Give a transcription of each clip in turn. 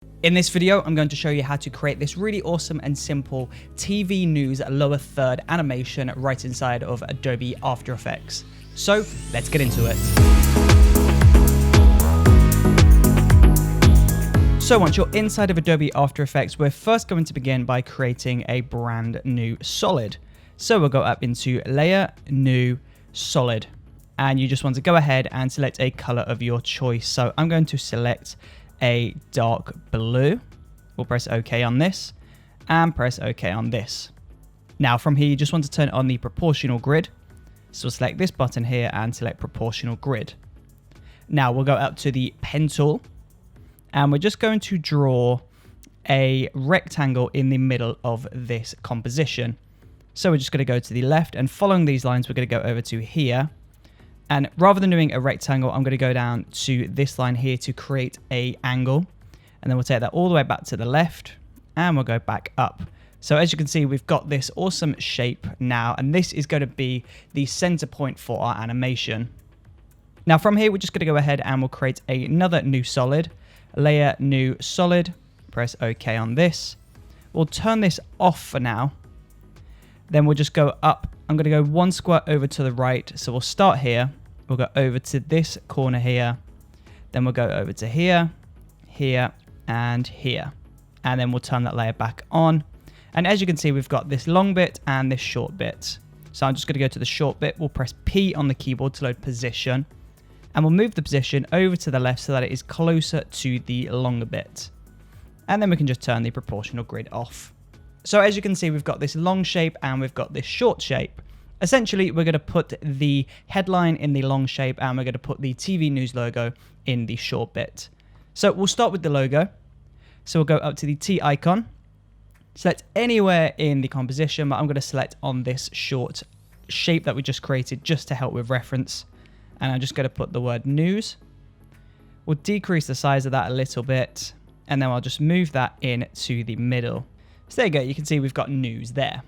In this video, I'm going to show you how to create this really awesome and simple TV news lower third animation right inside of Adobe After Effects. So let's get into it. So once you're inside of Adobe After Effects, we're first going to begin by creating a brand new solid. So we'll go up into Layer, New, Solid. And you just want to go ahead and select a color of your choice. So I'm going to select a dark blue. We'll press OK on this and press OK on this. Now from here, you just want to turn on the proportional grid. So we'll select this button here and select proportional grid. Now we'll go up to the pen tool and we're just going to draw a rectangle in the middle of this composition. So we're just going to go to the left, and following these lines, we're going to go over to here. And rather than doing a rectangle, I'm going to go down to this line here to create an angle. And then we'll take that all the way back to the left and we'll go back up. So as you can see, we've got this awesome shape now, and this is going to be the center point for our animation. Now from here, we're just going to go ahead and we'll create another new solid, Layer, New, Solid, press OK on this. We'll turn this off for now. Then we'll just go up. I'm going to go one square over to the right. So we'll start here. We'll go over to this corner here. Then we'll go over to here, here, and here. And then we'll turn that layer back on. And as you can see, we've got this long bit and this short bit. So I'm just going to go to the short bit. We'll press P on the keyboard to load position. And we'll move the position over to the left so that it is closer to the longer bit. And then we can just turn the proportional grid off. So as you can see, we've got this long shape and we've got this short shape. Essentially, we're going to put the headline in the long shape and we're going to put the TV news logo in the short bit. So we'll start with the logo. So we'll go up to the T icon, select anywhere in the composition, but I'm going to select on this short shape that we just created just to help with reference. And I'm just going to put the word news. We'll decrease the size of that a little bit, and then I'll just move that in to the middle. So there you go, you can see we've got news there.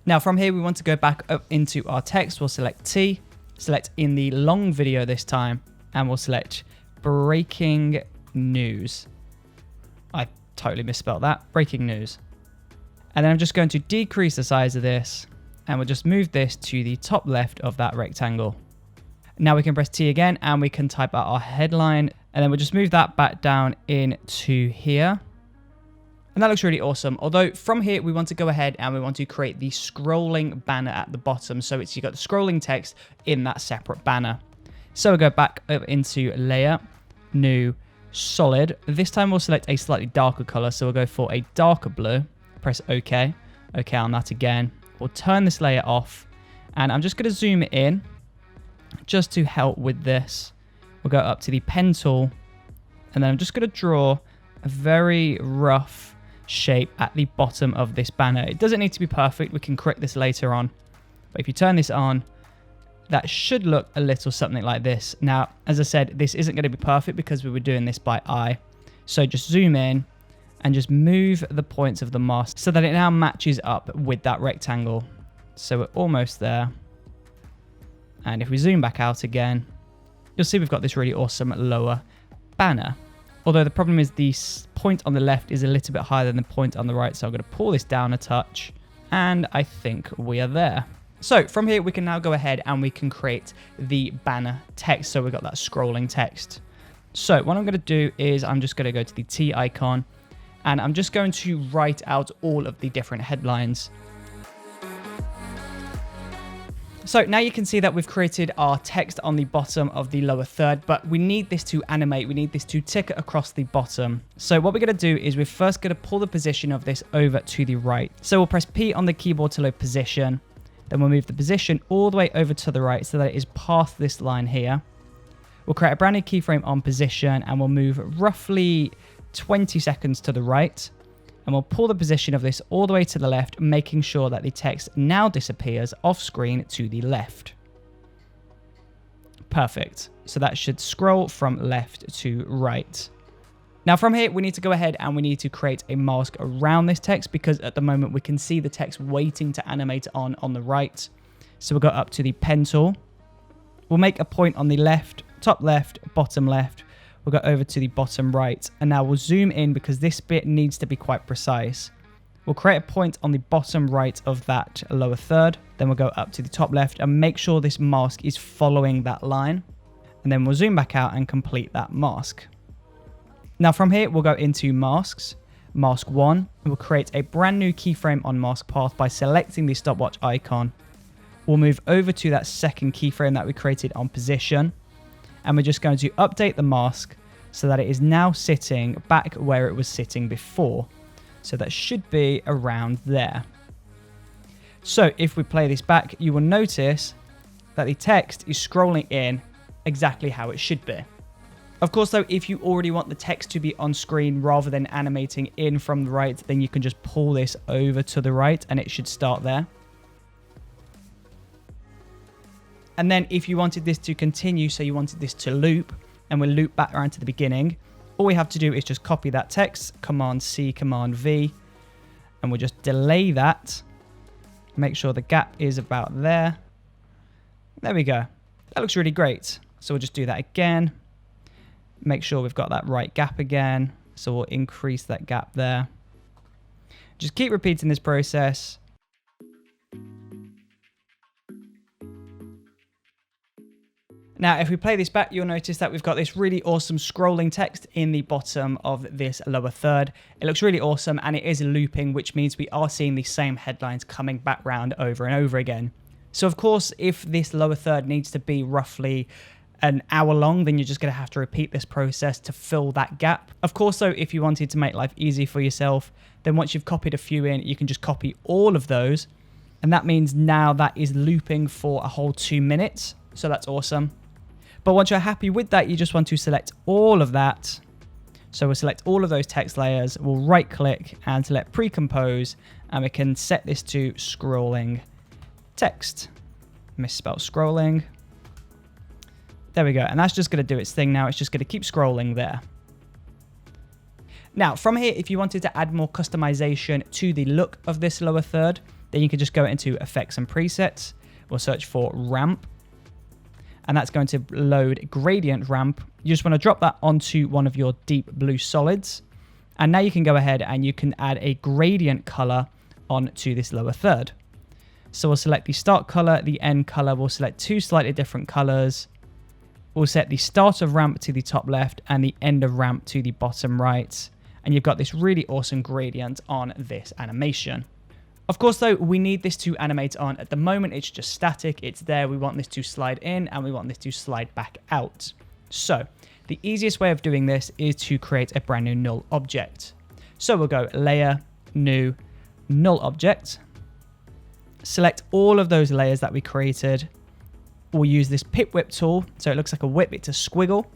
Now from here, we want to go back up into our text. We'll select T, select in the long video this time, and we'll select breaking news. I totally misspelled that, breaking news. And then I'm just going to decrease the size of this, and we'll just move this to the top left of that rectangle. Now we can press T again, and we can type out our headline, and then we'll just move that back down into here. And that looks really awesome. Although from here, we want to go ahead and we want to create the scrolling banner at the bottom. So you've got the scrolling text in that separate banner. So we'll go back up into Layer, New, Solid. This time we'll select a slightly darker color. So we'll go for a darker blue. Press OK. OK on that again. We'll turn this layer off. And I'm just going to zoom in just to help with this. We'll go up to the pen tool. And then I'm just going to draw a very rough shape at the bottom of this banner. It doesn't need to be perfect. We can correct this later on. But if you turn this on, that should look a little something like this. Now, as I said, this isn't going to be perfect because we were doing this by eye. So just zoom in and just move the points of the mask so that it now matches up with that rectangle. So we're almost there. And if we zoom back out again, you'll see we've got this really awesome lower banner. Although the problem is the point on the left is a little bit higher than the point on the right. So I'm going to pull this down a touch, and I think we are there. So from here, we can now go ahead and we can create the banner text. So we've got that scrolling text. So what I'm going to do is I'm just going to go to the T icon, and I'm just going to write out all of the different headlines. So now you can see that we've created our text on the bottom of the lower third, but we need this to animate. We need this to tick across the bottom. So what we're going to do is we're first going to pull the position of this over to the right. So we'll press P on the keyboard to load position. Then we'll move the position all the way over to the right so that it is past this line here. We'll create a brand new keyframe on position, and we'll move roughly 20 seconds to the right. And we'll pull the position of this all the way to the left, making sure that the text now disappears off screen to the left. Perfect. So that should scroll from left to right. Now from here, we need to go ahead and we need to create a mask around this text, because at the moment we can see the text waiting to animate on the right. So we'll go up to the pen tool. We'll make a point on the left, top left, bottom left. We'll go over to the bottom right, and now we'll zoom in because this bit needs to be quite precise. We'll create a point on the bottom right of that lower third. Then we'll go up to the top left and make sure this mask is following that line. And then we'll zoom back out and complete that mask. Now from here, we'll go into masks, mask 1, and we'll create a brand new keyframe on mask path by selecting the stopwatch icon. We'll move over to that second keyframe that we created on position. And we're just going to update the mask so that it is now sitting back where it was sitting before. So that should be around there. So if we play this back, you will notice that the text is scrolling in exactly how it should be. Of course, though, if you already want the text to be on screen rather than animating in from the right, then you can just pull this over to the right and it should start there. And then if you wanted this to continue, so you wanted this to loop, and we'll loop back around to the beginning, all we have to do is just copy that text, Command C, Command V, and we'll just delay that. Make sure the gap is about there. There we go. That looks really great. So we'll just do that again. Make sure we've got that right gap again. So we'll increase that gap there. Just keep repeating this process. Now, if we play this back, you'll notice that we've got this really awesome scrolling text in the bottom of this lower third. It looks really awesome and it is looping, which means we are seeing the same headlines coming back round over and over again. So of course, if this lower third needs to be roughly an hour long, then you're just going to have to repeat this process to fill that gap. Of course, though, if you wanted to make life easy for yourself, then once you've copied a few in, you can just copy all of those. And that means now that is looping for a whole 2 minutes. So that's awesome. But once you're happy with that, you just want to select all of that. So we'll select all of those text layers. We'll right click and select pre-compose. And we can set this to scrolling text. Misspelled scrolling. There we go. And that's just going to do its thing now. It's just going to keep scrolling there. Now from here, if you wanted to add more customization to the look of this lower third, then you can just go into effects and presets. We'll search for ramp. And that's going to load gradient ramp. You just want to drop that onto one of your deep blue solids. And now you can go ahead and you can add a gradient color onto this lower third. So we'll select the start color, the end color. We'll select 2 slightly different colors. We'll set the start of ramp to the top left and the end of ramp to the bottom right. And you've got this really awesome gradient on this animation. Of course, though, we need this to animate on. At the moment, it's just static. It's there. We want this to slide in and we want this to slide back out. So the easiest way of doing this is to create a brand new null object. So we'll go layer, new, null object. Select all of those layers that we created. We'll use this pip whip tool. So it looks like a whip. It's a squiggle.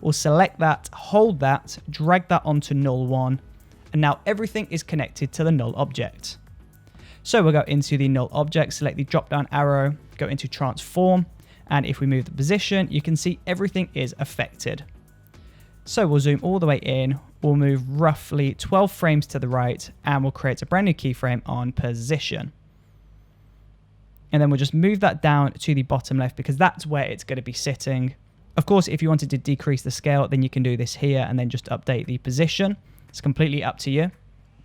We'll select that, hold that, drag that onto null 1. And now everything is connected to the null object. So we'll go into the null object, select the drop down arrow, go into transform. And if we move the position, you can see everything is affected. So we'll zoom all the way in. We'll move roughly 12 frames to the right and we'll create a brand new keyframe on position. And then we'll just move that down to the bottom left because that's where it's going to be sitting. Of course, if you wanted to decrease the scale, then you can do this here and then just update the position. It's completely up to you.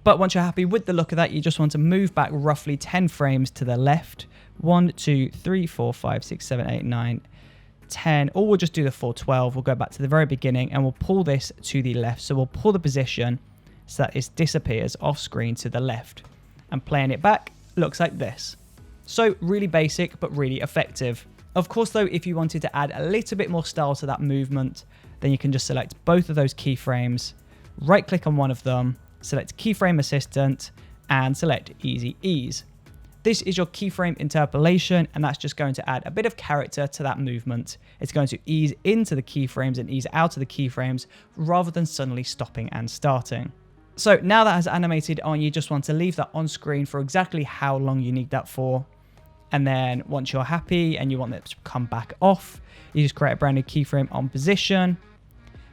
But once you're happy with the look of that, you just want to move back roughly 10 frames to the left. 1, 2, 3, 4, 5, 6, 7, 8, 9, 10. Or we'll just do the full 12. We'll go back to the very beginning and we'll pull this to the left. So we'll pull the position so that it disappears off screen to the left. And playing it back looks like this. So really basic, but really effective. Of course, though, if you wanted to add a little bit more style to that movement, then you can just select both of those keyframes, right click on one of them, select keyframe assistant and select easy ease. This is your keyframe interpolation and that's just going to add a bit of character to that movement. It's going to ease into the keyframes and ease out of the keyframes rather than suddenly stopping and starting. So now that has animated on, you just want to leave that on screen for exactly how long you need that for. And then once you're happy and you want it to come back off, you just create a brand new keyframe on position,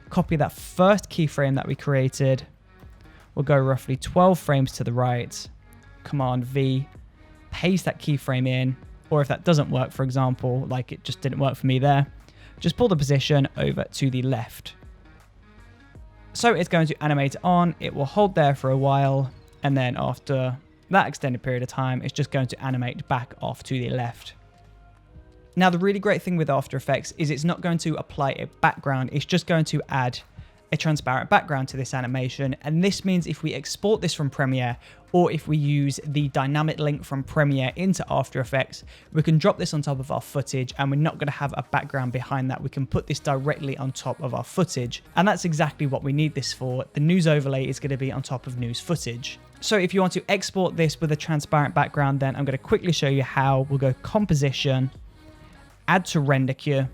copy that first keyframe that we created. We'll go roughly 12 frames to the right, Command V, paste that keyframe in, or if that doesn't work, for example, like it just didn't work for me there, just pull the position over to the left. So it's going to animate on, it will hold there for a while, and then after that extended period of time, it's just going to animate back off to the left. Now, the really great thing with After Effects is it's not going to apply a background, it's just going to add a transparent background to this animation. And this means if we export this from Premiere, or if we use the dynamic link from Premiere into After Effects, we can drop this on top of our footage and we're not going to have a background behind that. We can put this directly on top of our footage. And that's exactly what we need this for. The news overlay is going to be on top of news footage. So if you want to export this with a transparent background, then I'm going to quickly show you how. We'll go Composition, Add to Render Queue,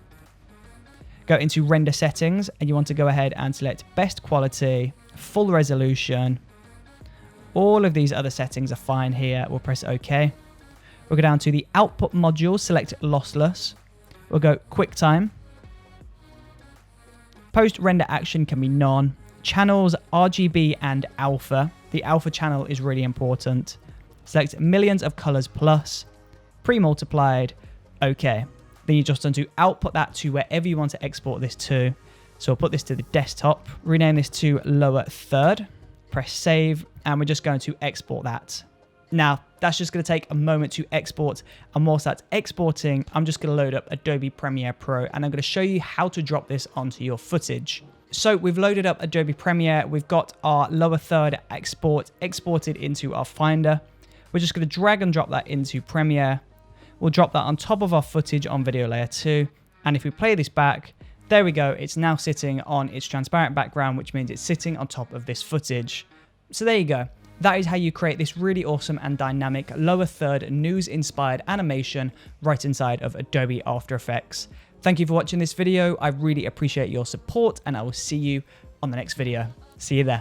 go into Render Settings, and you want to go ahead and select Best Quality, Full Resolution. All of these other settings are fine here. We'll press OK. We'll go down to the Output module, select Lossless. We'll go QuickTime. Post-render action can be none. Channels, RGB and alpha. The alpha channel is really important. Select millions of colors plus, pre-multiplied, OK. Then you just want to output that to wherever you want to export this to. So we'll put this to the desktop, rename this to lower third, press save, and we're just going to export that. Now, that's just going to take a moment to export, and whilst that's exporting, I'm just going to load up Adobe Premiere Pro, and I'm going to show you how to drop this onto your footage. So we've loaded up Adobe Premiere, we've got our lower third exported into our Finder. We're just going to drag and drop that into Premiere. We'll drop that on top of our footage on Video Layer 2. And if we play this back, there we go. It's now sitting on its transparent background, which means it's sitting on top of this footage. So there you go. That is how you create this really awesome and dynamic lower third news-inspired animation right inside of Adobe After Effects. Thank you for watching this video. I really appreciate your support, and I will see you on the next video. See you there.